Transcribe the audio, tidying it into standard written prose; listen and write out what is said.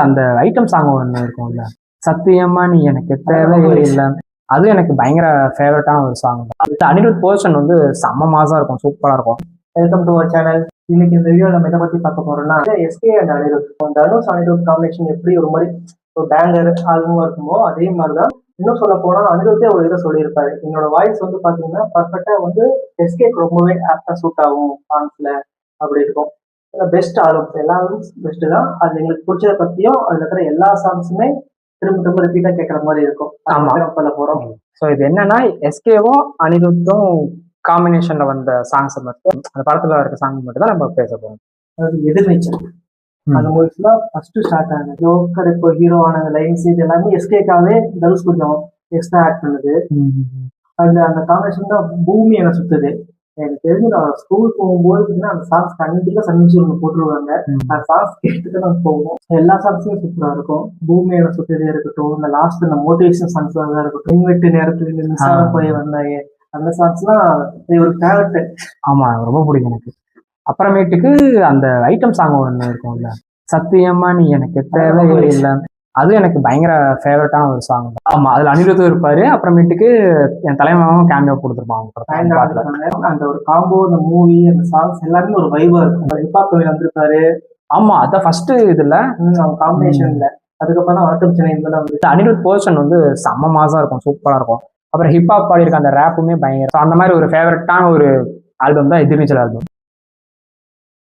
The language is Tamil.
அந்த ஐட்டம் சாங் ஒன்று இருக்கும்ல, சத்தியமா நீ எனக்கு தேவையே இல்லை. அது எனக்கு பயங்கர ஃபேவரட்டான ஒரு சாங் தான். அனிருத் போர்ஷன் வந்து செம்ம மாசா இருக்கும், சூப்பரா இருக்கும். Welcome to our channel. இன்னைக்கு இந்த வீடியோ நம்ம எதை பத்தி பார்க்க போறோம்னா, SK and Anirudh, Dhanush Anirudh combination எப்படி ஒரு மாதிரி ஒரு பேங்கர் ஆல்பமா இருக்குமோ அதே மாதிரிதான். இன்னும் சொல்ல போனா அனிருத்தே ஒரு இதை சொல்லியிருப்பாரு, என்னோட வாய்ஸ் வந்து பாத்தீங்கன்னா பர்ஃபெக்டா வந்து எஸ்கேக்கு ரொம்பவே ஆப்டா சூட் ஆகும் சாங்ஸ்ல அப்படி இருக்கும். பெஸ்ட் ஆல்பம் எல்லாரும் பெஸ்ட் தான். அது எங்களுக்கு பிடிச்சதை பத்தியும் அதுல இருக்கிற எல்லா சாங்ஸுமே திரும்ப திரும்ப ரிப்பீட்டா கேட்கற மாதிரி இருக்கும். ஆமா. பண்ண போறோம். ஸோ இது என்னன்னா, எஸ்கேவும் அனிருத்தும் காம்பினேஷன்ல வந்த சாங்ஸ் மட்டும், அந்த படத்துல இருக்க சாங் மட்டும் தான் நம்ம பேச போறோம். அதாவது எதிர்நீச்சல் அந்த மூவிஸ்ல ஃபர்ஸ்ட் ஸ்டார்ட் ஆனது ஜோக்கர், இப்போ ஹீரோ ஆன லைன்ஸ் இது எல்லாமே எஸ்கேக்காவே தனுஷ் கொஞ்சம் எக்ஸ்ட்ரா ஆட் பண்ணுது. அந்த அந்த காம்பினேஷன் தான் பூமி என சுத்துது. எனக்கு தெரிஞ்சு நான் ஸ்கூல் போகும்போது அந்த சாங்ஸ் கண்டிப்பா சன்மியூசிக் ஒன்று போட்டுருவாங்க. அந்த சாங்ஸ் கேட்டுட்டு நான் போவோம். எல்லா சாங்ஸுமே சூப்பரா இருக்கும். பூமி என சுத்ததே இருக்கட்டும், இந்த லாஸ்ட் இந்த மோட்டிவேஷன் சாங்ஸ் தான் இருக்கட்டும், மின்வெட்டு நேரத்துல மின்சார போய் வந்தாங்க, அந்த சாங்ஸ்லாம் ஒரு ஃபேவரட். ஆமா, ரொம்ப பிடிக்கும் எனக்கு. அப்புறமேட்டுக்கு அந்த ஐட்டம் சாங் ஒன்று இருக்கும்ல, சத்தியமா நீ எனக்கு தேவையே இல்லை. அது எனக்கு பயங்கர ஃபேவரட்டான ஒரு சாங் தான். ஆமா, அதுல அனிருத்தும் இருப்பாரு. அப்புறமேட்டுக்கு என் தலைமாவும் கேமியோ கொடுத்துருப்பாங்க. அந்த ஒரு காம்போ, அந்த மூவி, அந்த சாங்ஸ் எல்லாமே ஒரு வைபா இருக்கும். ஹிப்ஹாப் கவிஞர் வந்திருப்பாரு. ஆமா, அதான் ஃபர்ஸ்ட் இதுல அவங்க காம்பினேஷன்ல. அதுக்கப்புறம் தான் வணக்கம் சென்னை இதெல்லாம் வந்து அனிருத் போர்ஷன் வந்து செம்ம மாசா இருக்கும், சூப்பரா இருக்கும். அப்புறம் ஹிப்ஹாப் பாடி இருக்க அந்த ரேப்புமே பயங்கர. அந்த மாதிரி ஒரு ஃபேவரட்டான ஒரு ஆல்பம் தான் எதிர்நீச்சல் ஆல்பம்.